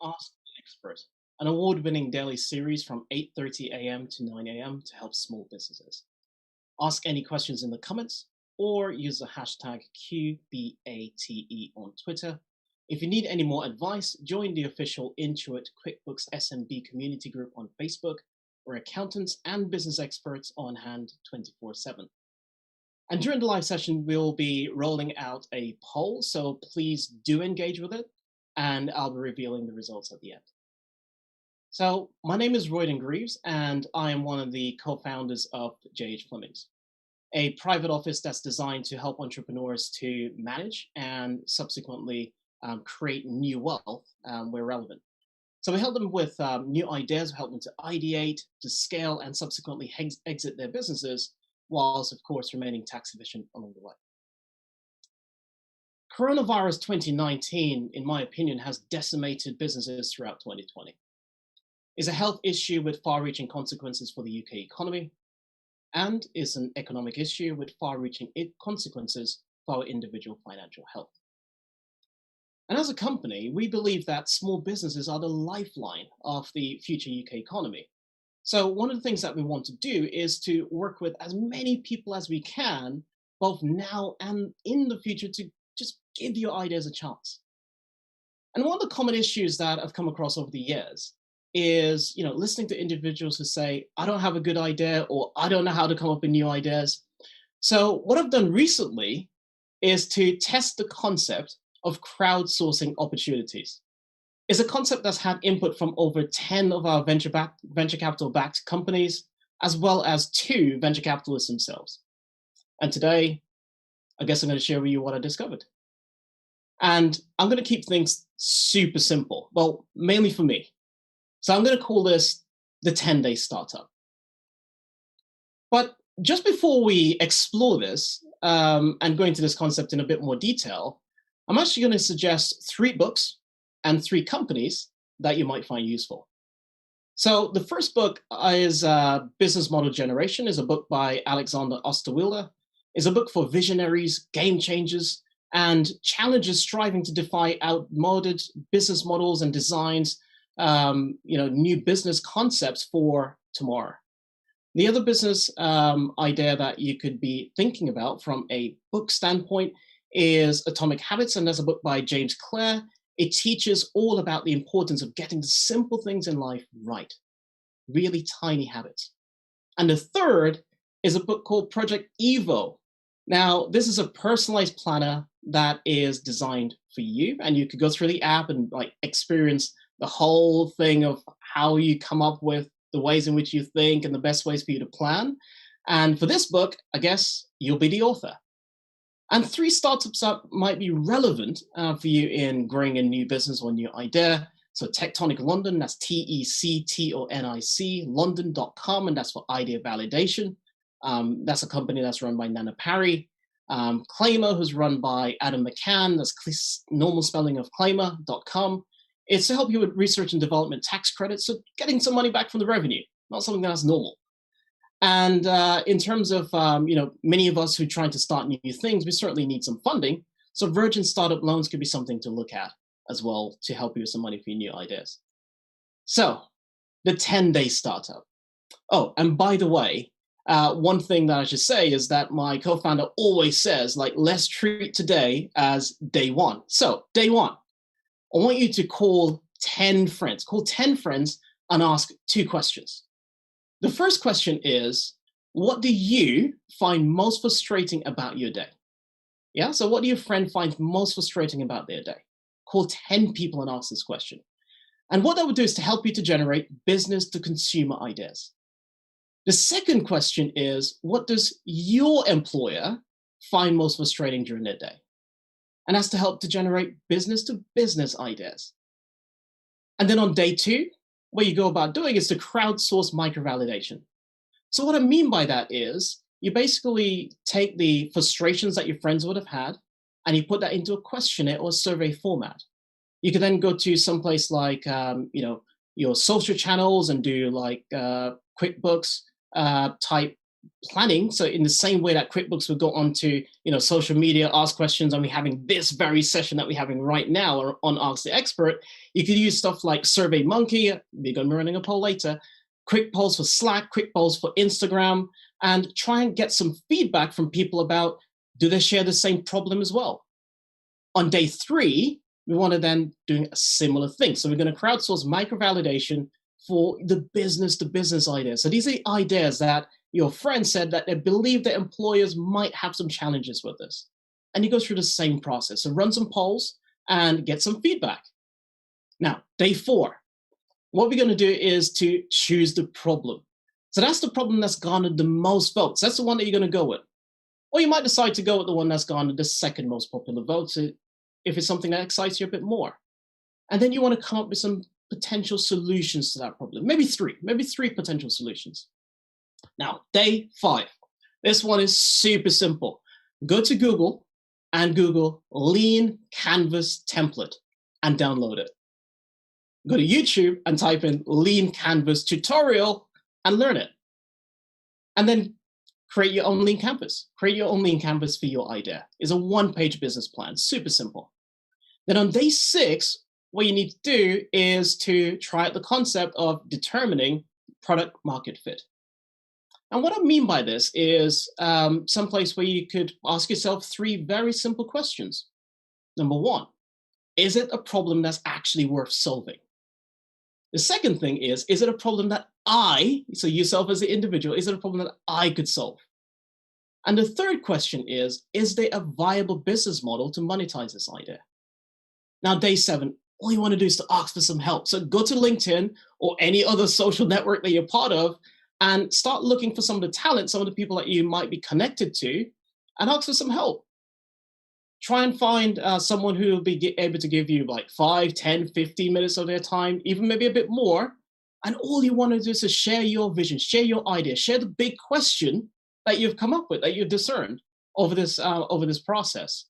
Ask the Expert, an award-winning daily series from 8:30 a.m. to 9 a.m. to help small businesses. Ask any questions in the comments or use the hashtag QBATE on Twitter. If you need any more advice, join the official Intuit QuickBooks SMB community group on Facebook, where accountants and business experts are on hand 24/7. And during the live session, we'll be rolling out a poll, so please do engage with it, and I'll be revealing the results at the end. So, my name is Royden Greaves, and I am one of the co founders of JH Flemings, a private office that's designed to help entrepreneurs to manage and subsequently create new wealth where relevant. So, we help them with new ideas, we help them to ideate, to scale, and subsequently exit their businesses, whilst, of course, remaining tax efficient along the way. Coronavirus 2019, in my opinion, has decimated businesses throughout 2020. It's a health issue with far-reaching consequences for the UK economy, and is an economic issue with far-reaching consequences for our individual financial health. And as a company, we believe that small businesses are the lifeline of the future UK economy. So one of the things that we want to do is to work with as many people as we can, both now and in the future, to just give your ideas a chance. And one of the common issues that I've come across over the years is, listening to individuals who say, I don't have a good idea, or I don't know how to come up with new ideas. So what I've done recently is to test the concept of crowdsourcing opportunities. It's a concept that's had input from over 10 of our venture capital backed companies, as well as 2 venture capitalists themselves. And today, I guess I'm going to share with you what I discovered. And I'm going to keep things super simple. Well, mainly for me. So I'm going to call this the 10-day startup. But just before we explore this and go into this concept in a bit more detail, I'm actually going to suggest 3 books and 3 companies that you might find useful. So the first book is Business Model Generation, is a book by Alexander Osterwilder. It's a book for visionaries, game changers, and challengers striving to defy outmoded business models and designs, new business concepts for tomorrow. The other business idea that you could be thinking about from a book standpoint is Atomic Habits, and there's a book by James Clear. It teaches all about the importance of getting the simple things in life right, really tiny habits. And the third is a book called Project Evo. Now, this is a personalized planner that is designed for you, and you could go through the app and experience the whole thing of how you come up with the ways in which you think and the best ways for you to plan. And for this book, I guess you'll be the author. And 3 startups that might be relevant for you in growing a new business or a new idea. So Tectonic London, that's Tectonic, London.com, and that's for idea validation. That's a company that's run by Nana Parry. Claimer, who's run by Adam McCann, that's normal spelling of claimer.com. It's to help you with research and development tax credits, so getting some money back from the revenue, not something that's normal. And in terms of, many of us who are trying to start new things, we certainly need some funding. So Virgin Startup Loans could be something to look at as well to help you with some money for your new ideas. So the 10-day startup. Oh, and by the way, one thing that I should say is that my co-founder always says, let's treat today as day one. So day one, I want you to call 10 friends. Call 10 friends and ask 2 questions. The first question is, what do you find most frustrating about your day? Yeah, so what do your friend find most frustrating about their day? Call 10 people and ask this question. And what that would do is to help you to generate business to consumer ideas. The second question is, what does your employer find most frustrating during their day? And that's to help to generate business to business ideas. And then on day 2, what you go about doing is to crowdsource microvalidation. So what I mean by that is you basically take the frustrations that your friends would have had and you put that into a questionnaire or survey format. You can then go to someplace like your social channels and do QuickBooks type planning. So in the same way that QuickBooks would go onto, social media, ask questions, and we're having this very session that we're having right now on Ask the Expert, you could use stuff like SurveyMonkey, we're going to be running a poll later, quick polls for Slack, quick polls for Instagram, and try and get some feedback from people about, do they share the same problem as well? On day 3, we want to then do a similar thing. So we're going to crowdsource micro-validation for the business-to-business ideas. So these are ideas that your friend said that they believe that employers might have some challenges with this. And you go through the same process. So run some polls and get some feedback. Now, day 4, what we're going to do is to choose the problem. So that's the problem that's garnered the most votes. That's the one that you're going to go with. Or you might decide to go with the one that's garnered the second most popular votes if it's something that excites you a bit more. And then you want to come up with some potential solutions to that problem. Maybe three potential solutions. Now, day 5. This one is super simple. Go to Google and Google Lean Canvas template and download it. Go to YouTube and type in Lean Canvas tutorial and learn it. And then create your own Lean Canvas. Create your own Lean Canvas for your idea. It's a 1-page business plan, super simple. Then on day 6, what you need to do is to try out the concept of determining product market fit. And what I mean by this is someplace where you could ask yourself 3 very simple questions. Number 1, is it a problem that's actually worth solving? The second thing is it a problem that so yourself as an individual, is it a problem that I could solve? And the third question is there a viable business model to monetize this idea? Now, day 7, all you want to do is to ask for some help. So go to LinkedIn or any other social network that you're part of and start looking for some of the talent, some of the people that you might be connected to, and ask for some help. Try and find someone who will be able to give you like 5, 10, 15 minutes of their time, even maybe a bit more. And all you want to do is to share your vision, share your idea, share the big question that you've come up with, that you've discerned over this process.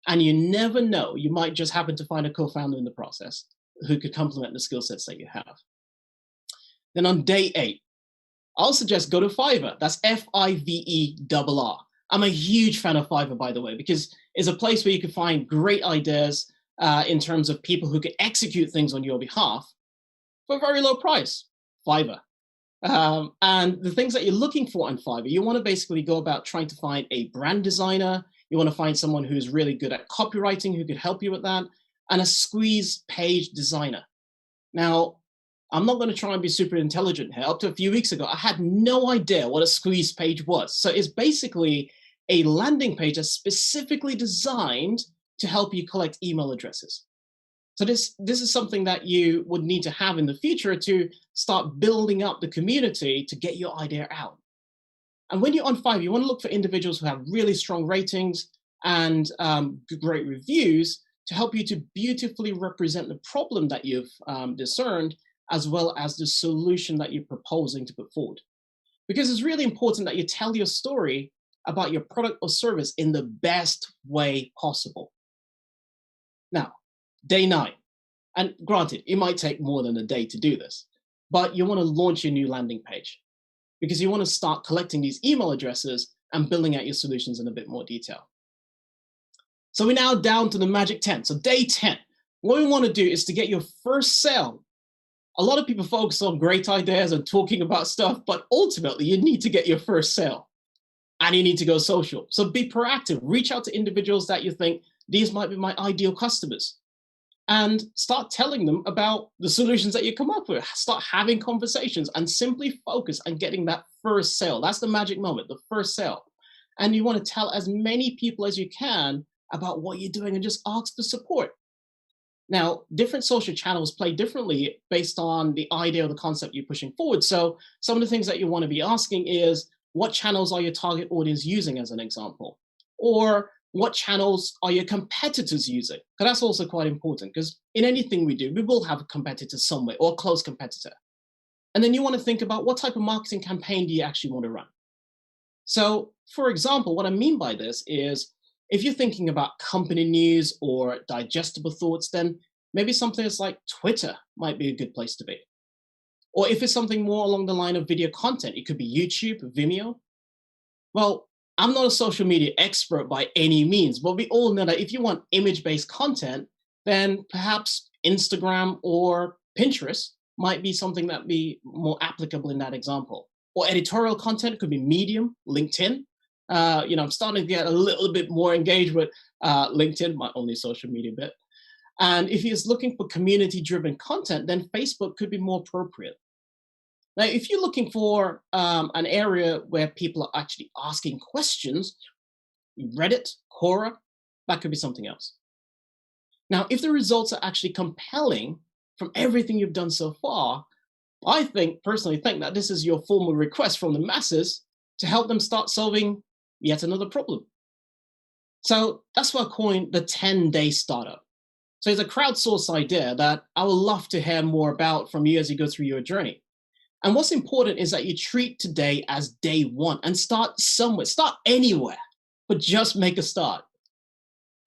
And you never know, you might just happen to find a co-founder in the process who could complement the skill sets that you have. Then on day 8, I'll suggest go to Fiverr. That's Fiverr. I'm a huge fan of Fiverr, by the way, because it's a place where you can find great ideas in terms of people who can execute things on your behalf for a very low price. Fiverr. And the things that you're looking for on Fiverr, you want to basically go about trying to find a brand designer. You want to find someone who's really good at copywriting, who could help you with that, and a squeeze page designer. Now, I'm not going to try and be super intelligent here. Up to a few weeks ago, I had no idea what a squeeze page was. So it's basically a landing page that's specifically designed to help you collect email addresses. So this is something that you would need to have in the future to start building up the community to get your idea out. And when you're on Fiverr, you want to look for individuals who have really strong ratings and great reviews to help you to beautifully represent the problem that you've discerned, as well as the solution that you're proposing to put forward. Because it's really important that you tell your story about your product or service in the best way possible. Now, day 9, and granted, it might take more than a day to do this, but you want to launch your new landing page because you want to start collecting these email addresses and building out your solutions in a bit more detail. So we're now down to the magic 10. So day 10, what we want to do is to get your first sale. A lot of people focus on great ideas and talking about stuff, but ultimately you need to get your first sale and you need to go social. So be proactive, reach out to individuals that you think these might be my ideal customers and start telling them about the solutions that you come up with. Start having conversations and simply focus on getting that first sale. That's the magic moment, the first sale. And you want to tell as many people as you can about what you're doing and just ask for support. Now, different social channels play differently based on the idea or the concept you're pushing forward. So some of the things that you want to be asking is, what channels are your target audience using as an example? Or what channels are your competitors using? Because that's also quite important, because in anything we do, we will have a competitor somewhere or a close competitor. And then you want to think about what type of marketing campaign do you actually want to run? So for example, what I mean by this is, if you're thinking about company news or digestible thoughts, then maybe something that's like Twitter might be a good place to be. Or if it's something more along the line of video content, it could be YouTube, Vimeo. Well, I'm not a social media expert by any means, but we all know that if you want image-based content, then perhaps Instagram or Pinterest might be something that be more applicable in that example. Or editorial content could be Medium, LinkedIn. I'm starting to get a little bit more engaged with LinkedIn, my only social media bit. And if he's looking for community-driven content, then Facebook could be more appropriate. Now, if you're looking for an area where people are actually asking questions, Reddit, Quora, that could be something else. Now, if the results are actually compelling from everything you've done so far, I personally think that this is your formal request from the masses to help them start solving yet another problem. So that's why I coined the 10-day startup. So it's a crowdsourced idea that I would love to hear more about from you as you go through your journey. And what's important is that you treat today as day one and start somewhere, start anywhere, but just make a start.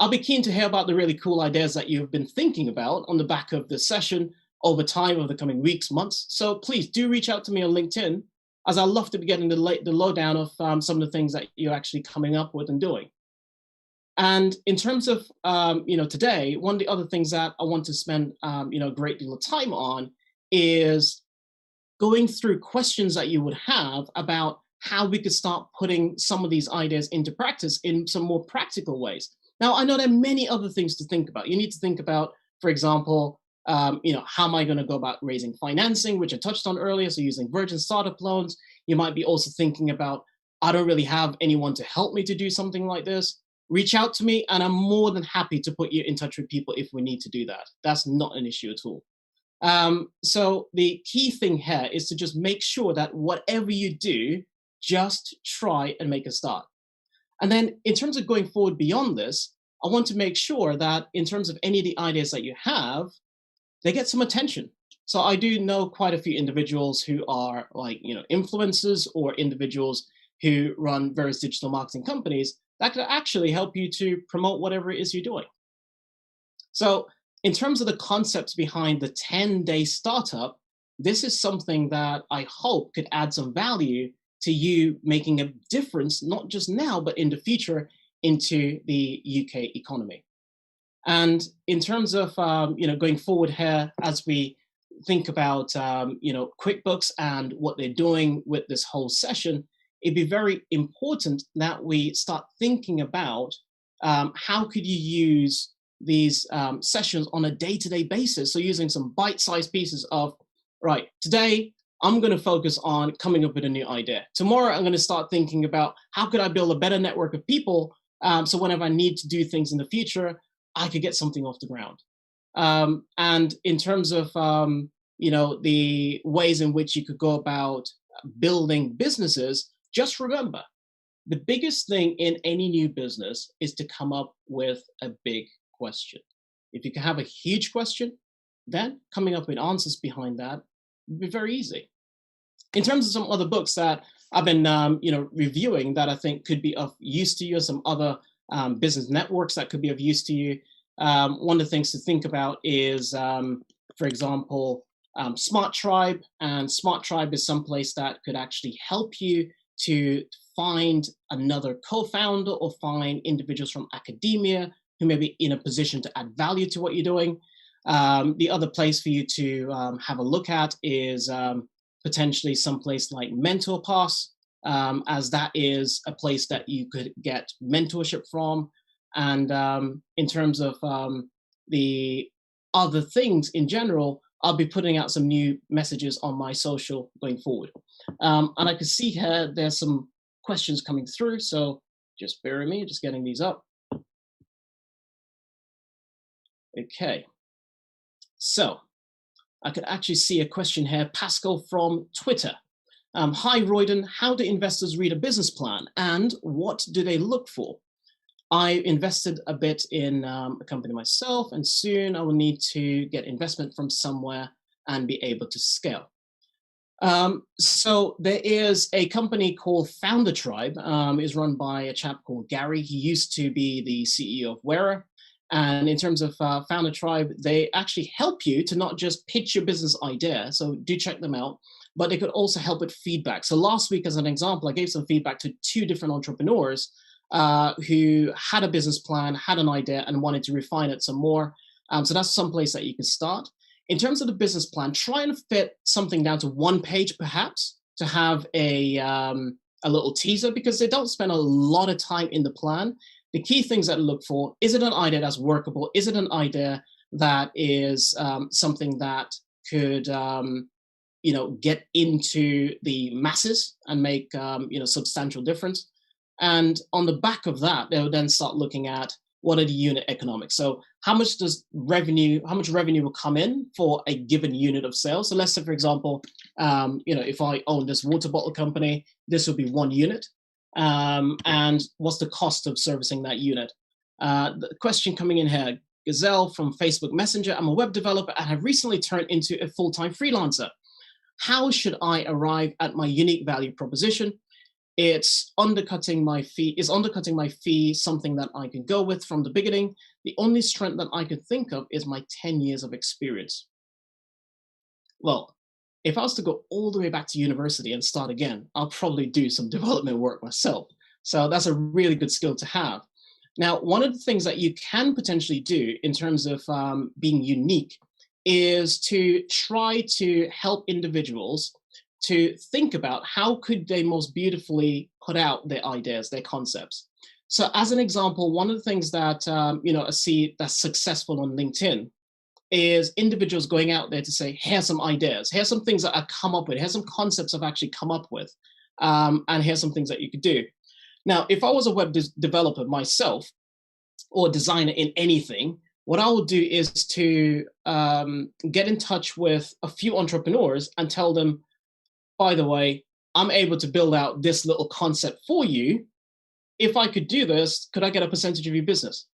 I'll be keen to hear about the really cool ideas that you've been thinking about on the back of this session over time, over the coming weeks, months. So please do reach out to me on LinkedIn, as I'd love to be getting the lowdown of some of the things that you're actually coming up with and doing. And in terms of today, one of the other things that I want to spend a great deal of time on is going through questions that you would have about how we could start putting some of these ideas into practice in some more practical ways. Now, I know there are many other things to think about. You need to think about, for example, how am I going to go about raising financing, which I touched on earlier, so using Virgin startup loans. You might be also thinking about, I don't really have anyone to help me to do something like this. Reach out to me, and I'm more than happy to put you in touch with people if we need to do that. That's not an issue at all. So the key thing here is to just make sure that whatever you do, just try and make a start. And then in terms of going forward beyond this, I want to make sure that in terms of any of the ideas that you have, they get some attention. So I do know quite a few individuals who are influencers or individuals who run various digital marketing companies that could actually help you to promote whatever it is you're doing. So in terms of the concepts behind the 10-day startup, this is something that I hope could add some value to you making a difference, not just now, but in the future into the UK economy. And in terms of going forward here, as we think about QuickBooks and what they're doing with this whole session, it'd be very important that we start thinking about how could you use these sessions on a day-to-day basis. So using some bite-sized pieces of, right, today I'm going to focus on coming up with a new idea. Tomorrow I'm going to start thinking about how could I build a better network of people so whenever I need to do things in the future, I could get something off the ground. And in terms of the ways in which you could go about building businesses, just remember, the biggest thing in any new business is to come up with a big question. If you can have a huge question, then coming up with answers behind that would be very easy. In terms of some other books that I've been reviewing that I think could be of use to you, some other business networks that could be of use to you, one of the things to think about is, for example, Smart Tribe. And Smart Tribe is someplace that could actually help you to find another co-founder or find individuals from academia who may be in a position to add value to what you're doing. The other place for you to have a look at is potentially someplace like Mentor Pass, as that is a place that you could get mentorship from. And in terms of the other things in general, I'll be putting out some new messages on my social going forward. And I can see here there's some questions coming through, so just bear with me, just getting these up. Okay, so I could actually see a question here, Pascal from Twitter. Hi, Royden, how do investors read a business plan and what do they look for? I invested a bit in a company myself, and soon I will need to get investment from somewhere and be able to scale. So there is a company called Founder Tribe, is run by a chap called Gary. He used to be the CEO of Wearer. And in terms of Founder Tribe, they actually help you to not just pitch your business idea. So do check them out. but they could also help with feedback. So last week, as an example, I gave some feedback to 2 different entrepreneurs who had a business plan, had an idea, and wanted to refine it some more. So that's some place that you can start. In terms of the business plan, try and fit something down to 1 page, perhaps, to have a little teaser, because they don't spend a lot of time in the plan. The key things that I look for: is it an idea that's workable? Is it an idea that is something that could get into the masses and make substantial difference? And on the back of that, they'll then start looking at what are the unit economics. So how much revenue will come in for a given unit of sales? So let's say, for example, if I own this water bottle company, this would be 1 unit. And what's the cost of servicing that unit? The question coming in here, Gazelle from Facebook Messenger: I'm a web developer and have recently turned into a full-time freelancer. How should I arrive at my unique value proposition? It's undercutting my fee. Is undercutting my fee something that I can go with from the beginning? The only strength that I could think of is my 10 years of experience. Well, if I was to go all the way back to university and start again, I'll probably do some development work myself. So that's a really good skill to have. Now, one of the things that you can potentially do in terms of being unique is to try to help individuals to think about how could they most beautifully put out their ideas, their concepts. So as an example, one of the things that I see that's successful on LinkedIn is individuals going out there to say, here's some ideas, here's some things that I've come up with, here's some concepts I've actually come up with, and here's some things that you could do. Now, if I was a web developer myself, or designer in anything, what I will do is to get in touch with a few entrepreneurs and tell them, by the way, I'm able to build out this little concept for you. If I could do this, could I get a percentage of your business?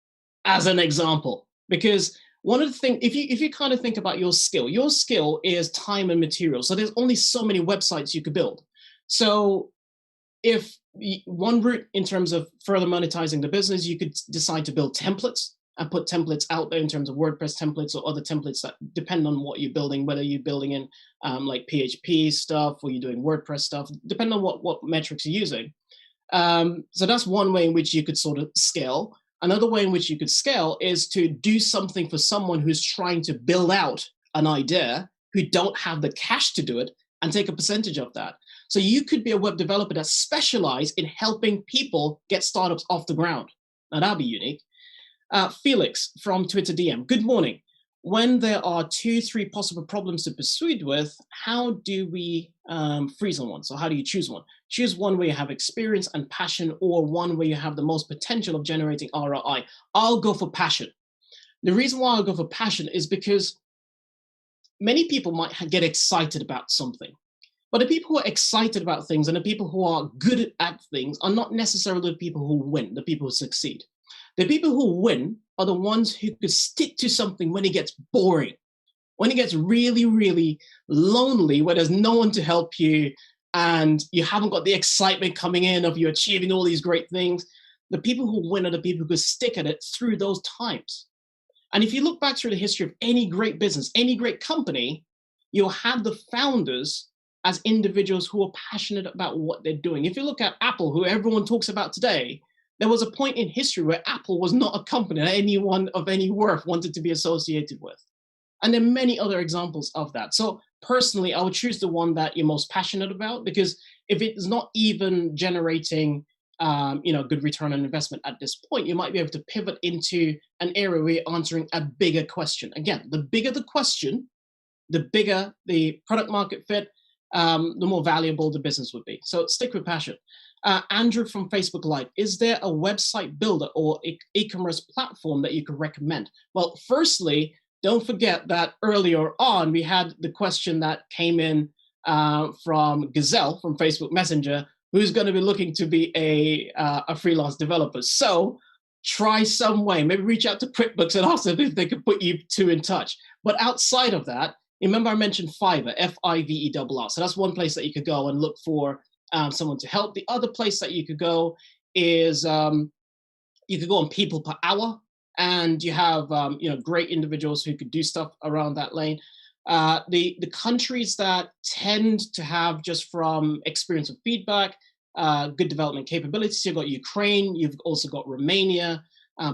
As an example. Because one of the things, if you kind of think about your skill is time and material. So there's only so many websites you could build. So if one route in terms of further monetizing the business, you could decide to build templates and put templates out there in terms of WordPress templates or other templates that depend on what you're building, whether you're building in like PHP stuff or you're doing WordPress stuff, depending on what metrics you're using. So that's one way in which you could sort of scale. Another way in which you could scale is to do something for someone who's trying to build out an idea, who don't have the cash to do it, and take a percentage of that. So you could be a web developer that specializes in helping people get startups off the ground. Now that'd be unique. Felix from Twitter DM: good morning. When there are 2-3 possible problems to proceed with, how do we freeze on one? So how do you choose one? Choose one where you have experience and passion, or one where you have the most potential of generating ROI. I'll go for passion. The reason why I'll go for passion is because many people might get excited about something. But the people who are excited about things and the people who are good at things are not necessarily the people who win, the people who succeed. The people who win are the ones who could stick to something when it gets boring, when it gets really, really lonely, where there's no one to help you and you haven't got the excitement coming in of you achieving all these great things. The people who win are the people who could stick at it through those times. And if you look back through the history of any great business, any great company, you'll have the founders as individuals who are passionate about what they're doing. If you look at Apple, who everyone talks about today, there was a point in history where Apple was not a company that anyone of any worth wanted to be associated with. And there are many other examples of that. So personally, I would choose the one that you're most passionate about, because if it's not even generating good return on investment at this point, you might be able to pivot into an area where you're answering a bigger question. Again, the bigger the question, the bigger the product market fit, the more valuable the business would be. So stick with passion. Andrew from Facebook Live: is there a website builder or e-commerce platform that you could recommend? Well, firstly, don't forget that earlier on, we had the question that came in from Gazelle from Facebook Messenger, who's going to be looking to be a freelance developer. So try some way, maybe reach out to QuickBooks and ask them if they could put you two in touch. But outside of that, remember I mentioned Fiverr, Fiverr. So that's one place that you could go and look for someone to help. The other place that you could go is you could go on People Per Hour, and you have great individuals who could do stuff around that lane. The countries that tend to have, just from experience of feedback, good development capabilities, you've got Ukraine, you've also got Romania,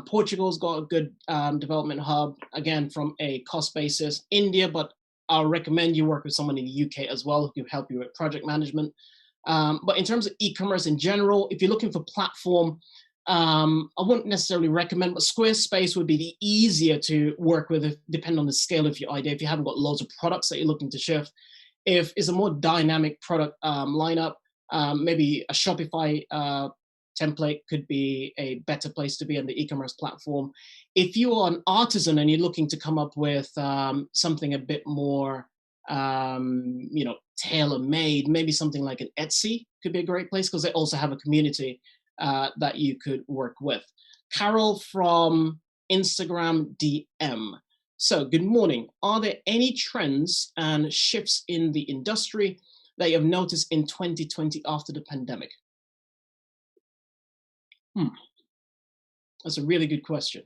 Portugal's got a good development hub, again, from a cost basis. India, but I'll recommend you work with someone in the UK as well who can help you with project management. But in terms of e-commerce in general, if you're looking for platform, I wouldn't necessarily recommend, but Squarespace would be the easier to work with, depending on the scale of your idea. If you haven't got loads of products that you're looking to shift, if it's a more dynamic product lineup, maybe a Shopify template could be a better place to be on the e-commerce platform. If you are an artisan and you're looking to come up with something a bit more, tailor-made, maybe something like an Etsy could be a great place, because they also have a community that you could work with. Carol from Instagram DM. So, good morning. Are there any trends and shifts in the industry that you have noticed in 2020 after the pandemic? That's a really good question.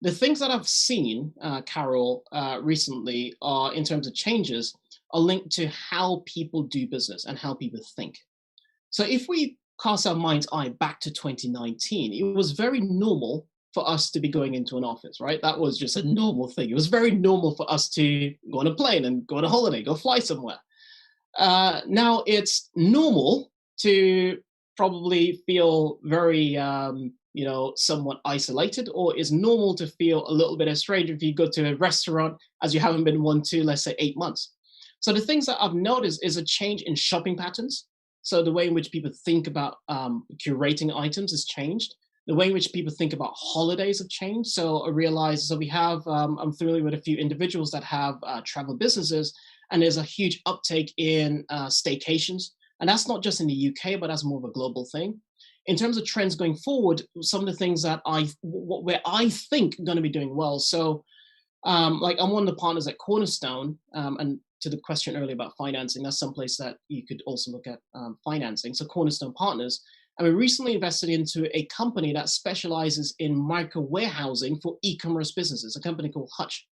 The things that I've seen, Carol, recently are, in terms of changes, are linked to how people do business and how people think. So if we cast our mind's eye back to 2019, it was very normal for us to be going into an office, right? That was just a normal thing. It was very normal for us to go on a plane and go on a holiday, go fly somewhere. Now it's normal to probably feel very, somewhat isolated, or is normal to feel a little bit estranged if you go to a restaurant as you haven't been one to, let's say, 8 months. So the things that I've noticed is a change in shopping patterns. So the way in which people think about curating items has changed. The way in which people think about holidays have changed. So I realized, so we have, I'm familiar with a few individuals that have travel businesses, and there's a huge uptake in staycations. And that's not just in the UK, but that's more of a global thing. In terms of trends going forward, some of the things that where I think are going to be doing well. So like I'm one of the partners at Cornerstone, and to the question earlier about financing, that's someplace that you could also look at financing. So Cornerstone Partners, and we recently invested into a company that specializes in micro warehousing for e-commerce businesses, a company called Hutch.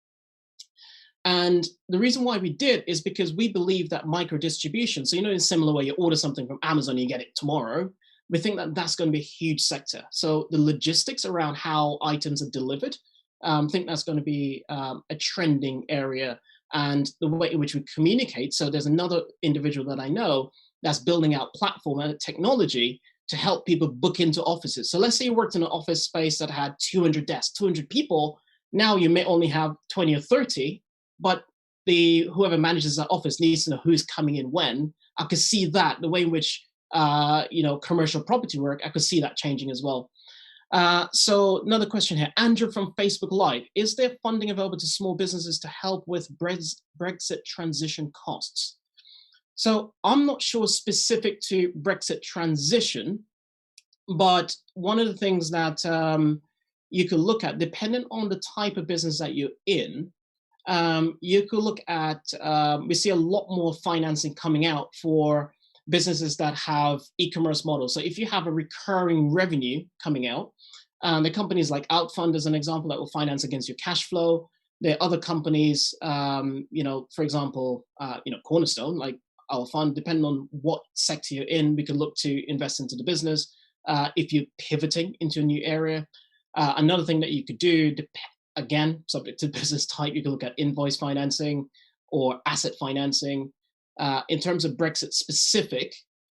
And the reason why we did is because we believe that micro distribution, so in a similar way you order something from Amazon, you get it tomorrow, we think that that's going to be a huge sector. So the logistics around how items are delivered, I think that's going to be a trending area, and the way in which we communicate. So there's another individual that I know that's building out platform and technology to help people book into offices. So let's say you worked in an office space that had 200 desks, 200 people. Now you may only have 20 or 30, but whoever manages that office needs to know who's coming in when. I could see that, the way in which commercial property work, I could see that changing as well. So another question here, Andrew from Facebook Live. Is there funding available to small businesses to help with Brexit transition costs? So I'm not sure specific to Brexit transition, but one of the things that you could look at, depending on the type of business that you're in, you could look at, we see a lot more financing coming out for businesses that have e-commerce models. So if you have a recurring revenue coming out, the companies like Outfund as an example that will finance against your cash flow. There are other companies, for example, Cornerstone, like our fund, depending on what sector you're in, we can look to invest into the business. If you're pivoting into a new area, another thing that you could do, again, subject to business type, you can look at invoice financing or asset financing. In terms of Brexit specific,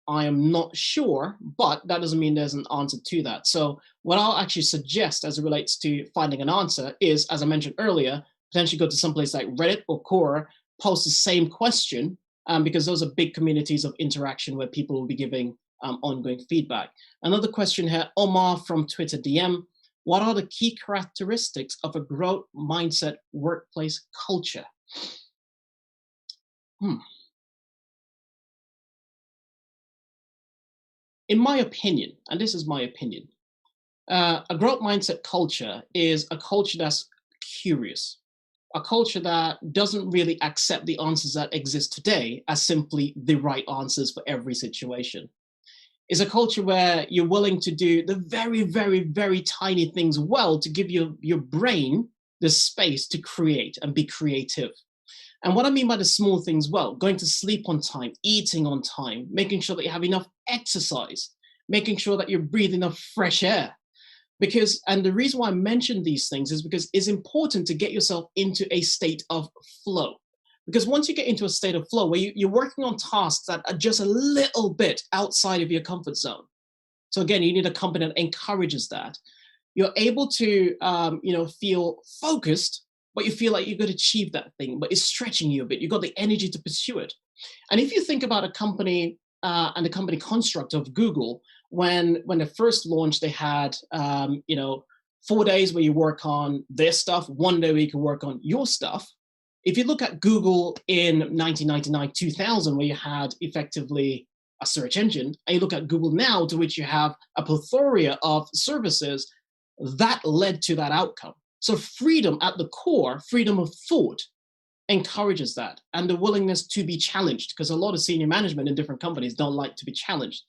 I am not sure, but that doesn't mean there's an answer to that. So what I'll actually suggest as it relates to finding an answer is, as I mentioned earlier, potentially go to someplace like Reddit or Quora, post the same question, because those are big communities of interaction where people will be giving ongoing feedback. Another question here, Omar from Twitter DM. What are the key characteristics of a growth mindset workplace culture? In my opinion, and this is my opinion, a growth mindset culture is a culture that's curious, a culture that doesn't really accept the answers that exist today as simply the right answers for every situation. It's a culture where you're willing to do the very, very, very tiny things well to give your brain the space to create and be creative. And what I mean by the small things, well, going to sleep on time, eating on time, making sure that you have enough exercise, making sure that you're breathing enough fresh air. And the reason why I mention these things is because it's important to get yourself into a state of flow. Because once you get into a state of flow where you're working on tasks that are just a little bit outside of your comfort zone. So again, you need a company that encourages that. You're able to, feel focused, but you feel like you could achieve that thing, but it's stretching you a bit. You've got the energy to pursue it. And if you think about a company and the company construct of Google, when they first launched, they had 4 days where you work on their stuff, 1 day where you can work on your stuff. If you look at Google in 1999, 2000, where you had effectively a search engine, and you look at Google now, to which you have a plethora of services, that led to that outcome. So freedom at the core, freedom of thought, encourages that, and the willingness to be challenged, because a lot of senior management in different companies don't like to be challenged.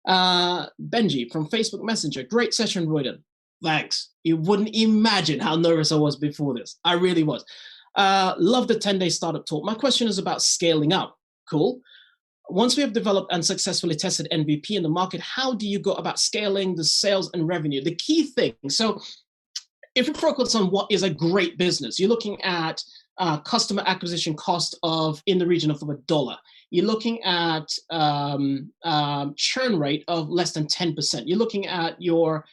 Benji from Facebook Messenger, great session, Royden. Thanks. You wouldn't imagine how nervous I was before this. I really was. Love the 10-day startup talk. My question is about scaling up. Cool. Once we have developed and successfully tested MVP in the market, how do you go about scaling the sales and revenue? The key thing. So if we focus on what is a great business, you're looking at customer acquisition cost of in the region of $1. You're looking at churn rate of less than 10%. You're looking at your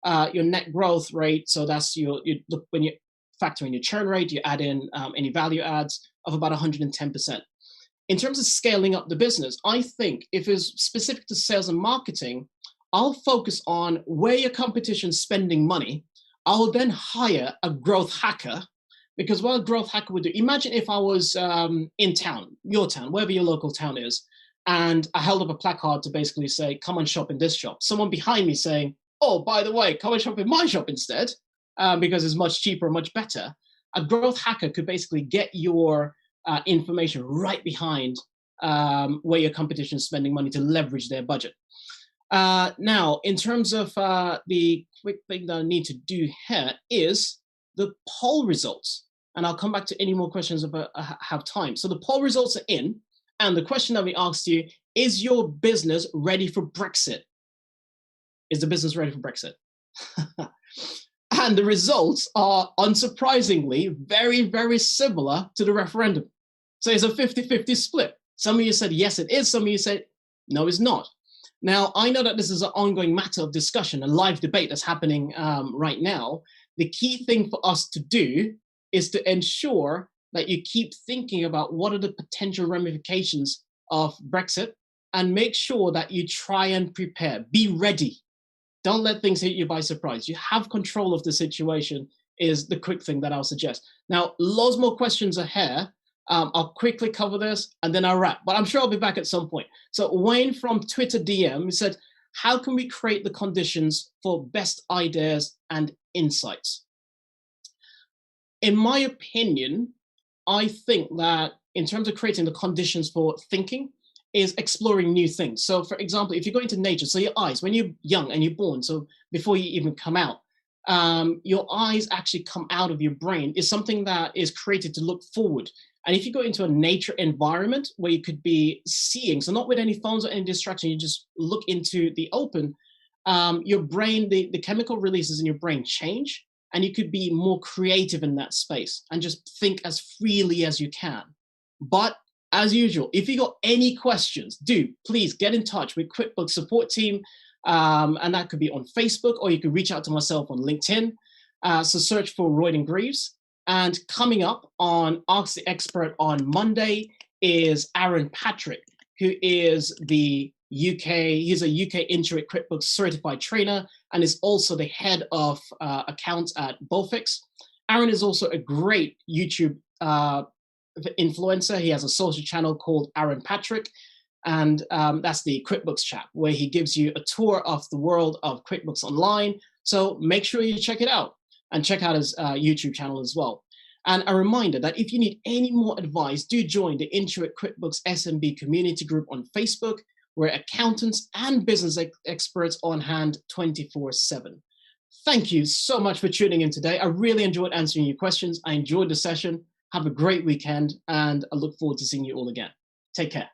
net growth rate. So that's when you factor in your churn rate, you add in any value adds of about 110%. In terms of scaling up the business, I think if it's specific to sales and marketing, I'll focus on where your competition's spending money. I'll then hire a growth hacker, because what a growth hacker would do, imagine if I was in town, your town, wherever your local town is, and I held up a placard to basically say, come and shop in this shop. Someone behind me saying, oh, by the way, come and shop in my shop instead, because it's much cheaper, much better. A growth hacker could basically get your information right behind where your competition is spending money to leverage their budget. Now, in terms of the quick thing that I need to do here is the poll results. And I'll come back to any more questions if I have time. So the poll results are in. And the question that we asked you, is your business ready for Brexit? Is the business ready for Brexit? And the results are, unsurprisingly, very, very similar to the referendum. So it's a 50-50 split. Some of you said, yes, it is. Some of you said, no, it's not. Now, I know that this is an ongoing matter of discussion, a live debate that's happening right now. The key thing for us to do is to ensure that you keep thinking about what are the potential ramifications of Brexit, and make sure that you try and prepare. Be ready. Don't let things hit you by surprise. You have control of the situation is the quick thing that I'll suggest. Now, loads more questions are here. I'll quickly cover this and then I'll wrap, but I'm sure I'll be back at some point. So Wayne from Twitter DM said, how can we create the conditions for best ideas and insights? In my opinion, I think that in terms of creating the conditions for thinking is exploring new things. So for example, if you go into nature, so your eyes, when you're young and you're born, so before you even come out, your eyes actually come out of your brain is something that is created to look forward. And if you go into a nature environment where you could be seeing, so not with any phones or any distraction, you just look into the open, your brain, the chemical releases in your brain change, and you could be more creative in that space and just think as freely as you can. But as usual, if you got any questions, please get in touch with QuickBooks support team. And that could be on Facebook, or you could reach out to myself on LinkedIn. So search for Royden Greaves. And coming up on Ask the Expert on Monday is Aaron Patrick, who is he's a UK Intuit QuickBooks certified trainer and is also the head of accounts at Bofix. Aaron is also a great YouTube influencer. He has a social channel called Aaron Patrick. And that's the QuickBooks chat, where he gives you a tour of the world of QuickBooks Online. So make sure you check it out and check out his YouTube channel as well. And a reminder that if you need any more advice, do join the Intuit QuickBooks SMB community group on Facebook, where accountants and business experts on hand 24/7. Thank you so much for tuning in today. I really enjoyed answering your questions. I enjoyed the session. Have a great weekend, and I look forward to seeing you all again. Take care.